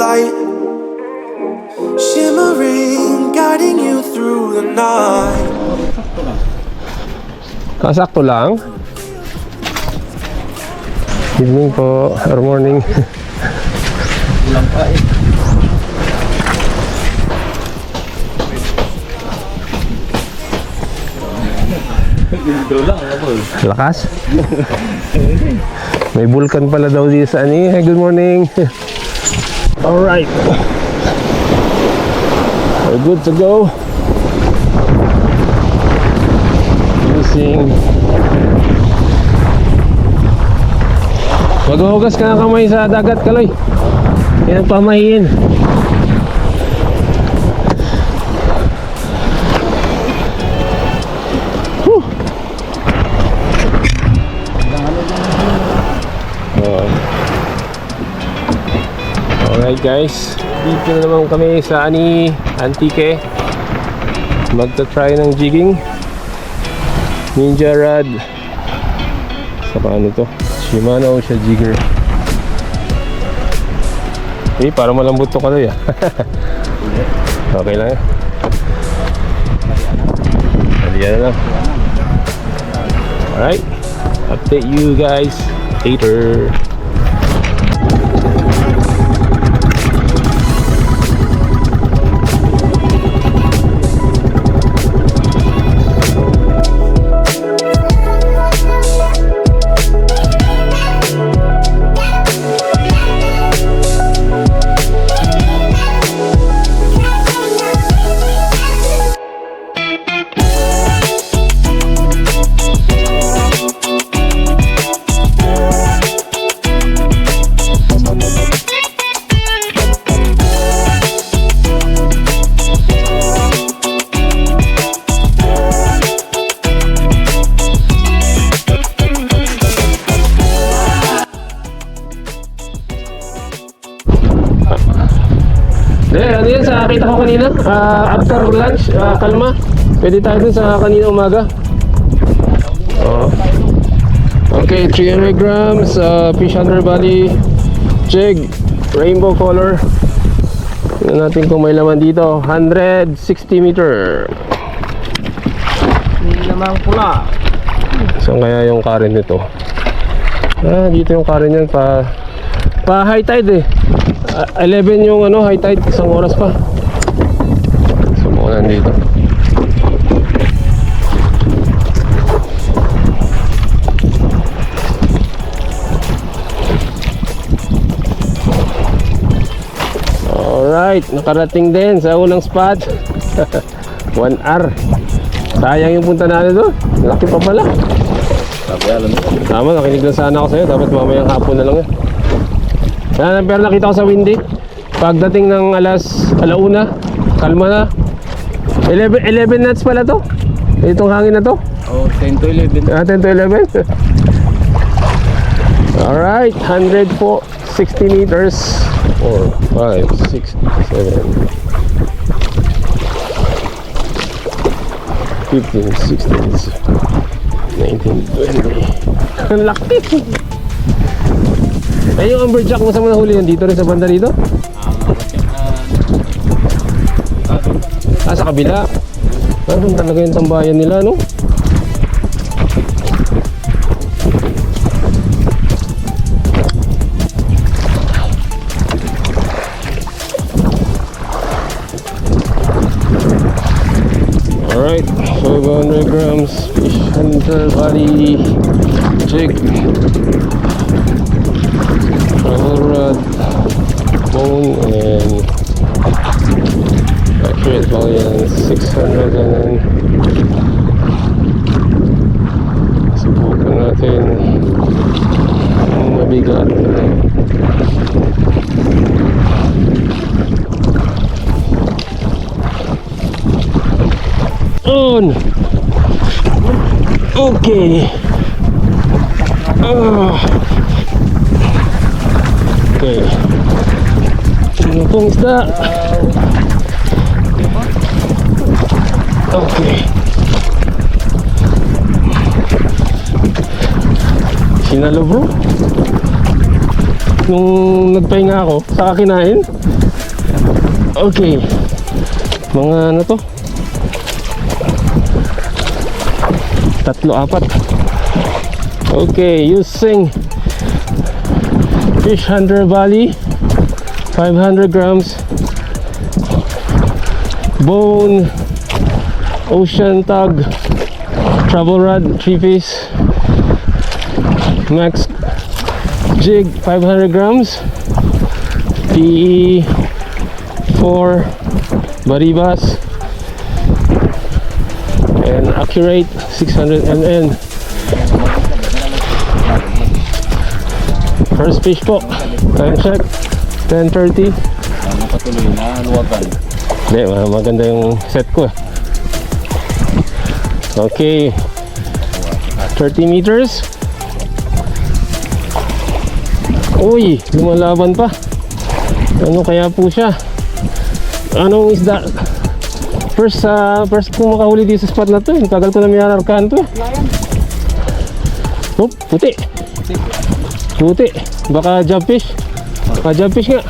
light, shimmering, guiding you through the night. Sakto lang. Evening po, or morning. Ulang pa eh. Dito lang ako. Lakas. May vulkan pala daw dito sa ani. Hey, good morning. Alright. We're good to go. Using. Maghuhugas ka ng kamay sa dagat, Kaloy. Yan ang pamahiin. Alright guys, dito na naman kami sa Antique. Magta-try ng jigging. Ninja rod. Saka ano to? Shimano Ocean Jigger. Eh, parang malambot to Kaloy ah. Okay lang eh. Haliyan na lang. Alright, update you guys later. Ano yan sa kita ko kanina? After lunch, kalma. Pwede tayo dun sa kanina umaga. Okay, 300 grams, fish underbelly, jig, rainbow color. Tignan natin kung may laman dito. 160 meter. Hindi naman pula. Saan kaya yung current nito? Dito yung current yan. Pa high tide eh. 11 yung high tide, isang oras pa. Subukan nandito. Alright, nakarating din sa unang spot. 1 hour. Sayang yung punta natin doon. Laki pa pala. Tama, nakinig lang sana ako sa'yo. Dapat mamayang hapon na lang yan. Pero nakita ko sa windy. Pagdating ng alauna, kalma na. 11 knots pala to. Itong hangin na to. 10 to 11. 10 to 11. Alright, 160 meters. 4, 5, 6, 7, 15, 16, 19, 20. Ang laki. Ay, yung amberjack mo sa mga nahuli yun dito rin sa banda dito? Sa kabila. Doon talaga yung tambayan nila, no? Alright, 500 grams fish underbelly jig. Rod, bone, and accurate volume 600 and subukan natin ang mabigat. On! Okay. Okay. Ano pong isda? Okay. Sinalo bro. Nung nagpahinga ako, saka kinain. Okay. Mga ano to? 3, 4. Okay, using Fish Hunter Bali 500 grams Bone Ocean Tug Travel Rod 3 piece Max Jig 500 grams PE 4 Baribas and Accurate 600 ml. First fish po. Time check 10:30. Patuloy na luwagan. Hindi, maganda yung set ko. Okay, 30 meters. Uy, lumalaban pa. Ano kaya po siya? Anong isda? First ko makahuli dito sa spot na to. Tagal ko na may anarkahan to. Oh, puti. Puti. Baka jumpfish. Baka jumpfish nga.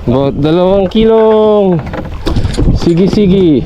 About 2 kilong sigi-sigi.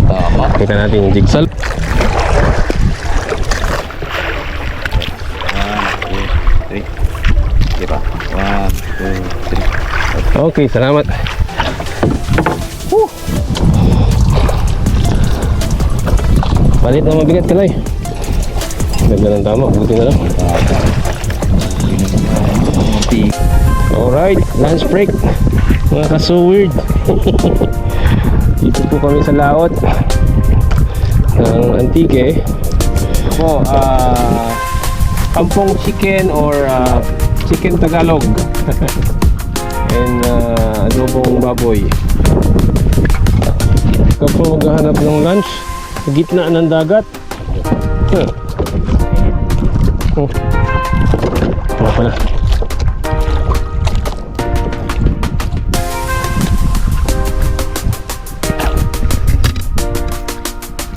Tama. Kita natin yung jigsal. 1, 2, 3. Diba? 1, 2, 3. Okay, salamat. Palit na mabigat kalay. Ganda ng tama, buti na lang. Alright, lunch break. Mga ka-so-weird. Dito po kami sa laot ng Antique. Po, kampong chicken or chicken Tagalog. And adobong baboy. Ikaw po maghahanap ng lunch sa gitna ng dagat. Oh. Wala pala.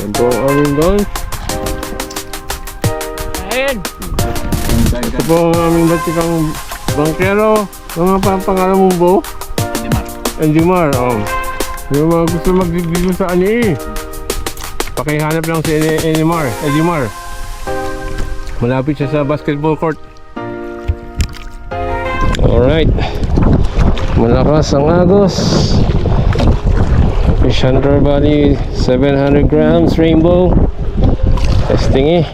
Yan po ang aming lunch. Ayan! Ito po ang aming batikang bangkero. Ano nga pa ang pangalan mong bo? Endimar. Oh. Yung mga gusto mag-video sa ani pakihanap lang si Endimar. Malapit siya sa basketball court. Alright. Malakas ang agos. Fish Hunter Bali 700 grams rainbow. Testing eh.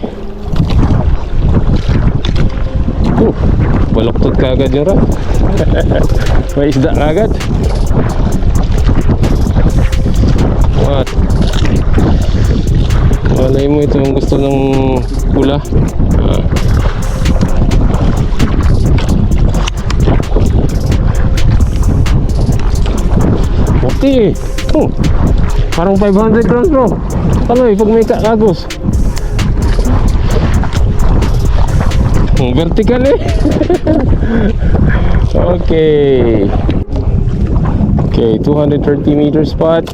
Baloktot kagad yung rap. May isda kagad. What? Malay mo ito ang gusto ng pula. Okay. Parang 500 grams bro. Panoy pag may kagos. Vertical eh. Okay. Okay, 230 meter spot.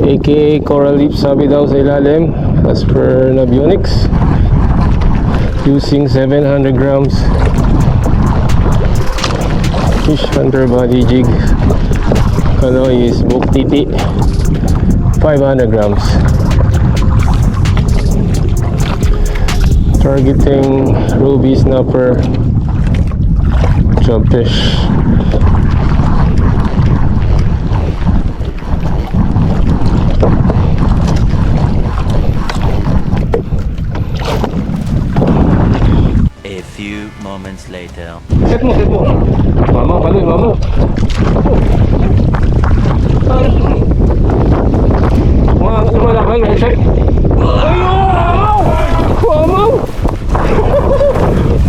aka coral reef sabi daw sa ilalim as per Navionics, using 700 grams Fish Hunter Bali jig. Kaloy is book titi 500 grams. Targeting ruby snapper jumpfish. A few moments later. Set mo. Mama, paloy, mama. Malaki na set. Ayaw! Mama!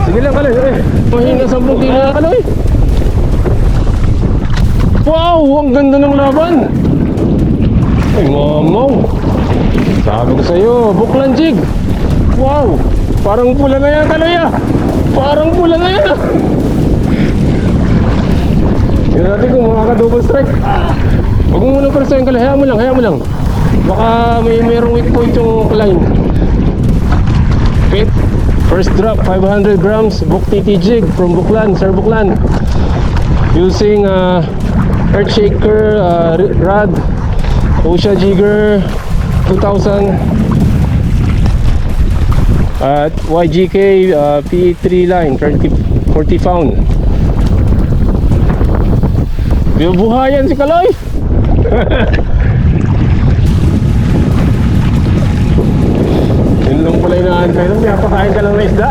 Sige lang, kaloy. Mahina 10 kilo na, kaloy. Wow! Ang ganda ng laban! Ay, mamaw! Sabi ko sa'yo, buklan jig! Wow! Parang pula na yan, kaloy ah! Parang pula na yan ah! Tignan natin kung makaka-double strike. Huwag mo munang perasahin kaloy, hayaan mo lang. Baka mayroong weak point yung line. Pit! First drop 500 grams Buk TT jig from Buklan, Sir Buklan, using Earth Shaker rod, Osha Jigger 2000 at YGK P3 line 40 pound. Binubuhayan si Kaloy. Yun lang pala inaantay nung pinapakain ka lang na isda.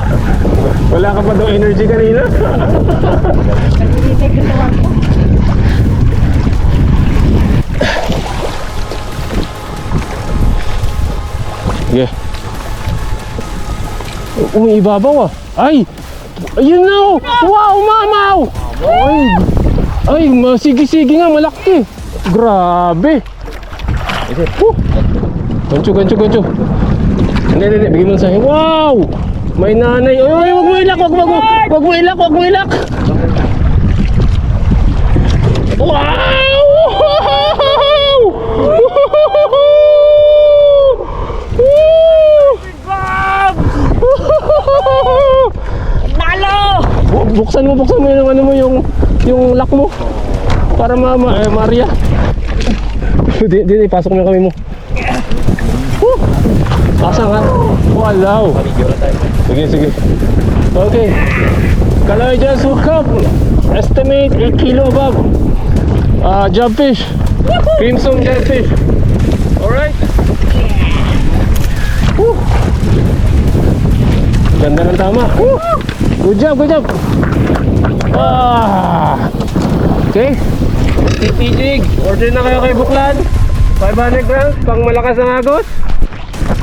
Wala ka pa daw energy kanina. Yeah. Umiibabaw ah. Ay! Ayun na oh! Wow! Mamaw! Ay! Masigi-sigi nga, malaki. Grabe! Gancho. Hindi, bigyan mo sa akin. Wow! May nanay. Ay, wag mo ilak! Wag mo ilak! Wow! Nalo! Buksan mo yung ano mo, yung lock mo para Maria. Di pasok mo yung kami mo. Pasang ha? Wow. Sige. Okay. Kaloy just hook up. Estimate 8 kilo above. Jobfish. Crimson jobfish. Alright. Ganda ng tama. Good job. Okay. TT jig. Order na kayo kay Buklan. 500 grams, pang malakas ang agos.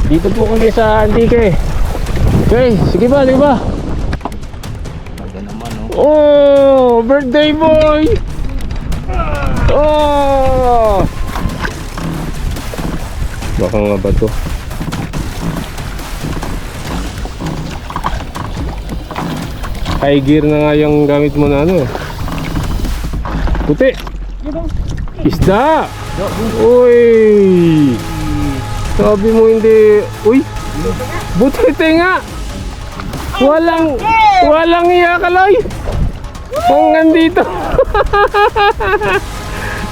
Dito po kami sa Antique. Okay, sige ba? Ganda naman, no? Oh, birthday boy! Oh! Baka nga ba to? High gear na nga yung gamit mo na ano. Puti! Isda! Uy! Sabi mo hindi... Uy! Butete nga! Walang iya, Kaloy! Hanggang dito!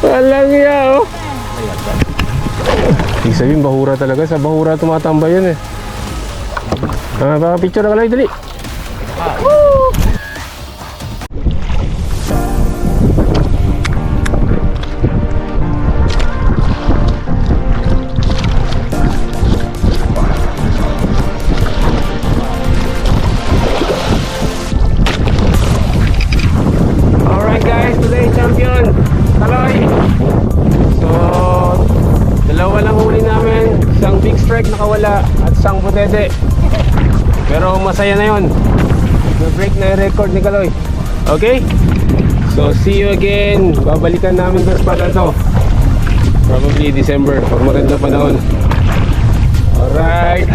Walang iya, oh! Ibig sabihin, bahura talaga. Sa bahura tumatambay yan eh. Baka picture na, Kaloy, dali! Nakawala at isang butete, pero masaya na yun. Na-break na yung record ni Kaloy. Okay, so see you again. Babalikan namin sa spot na to probably December pag maganda panahon. Alright.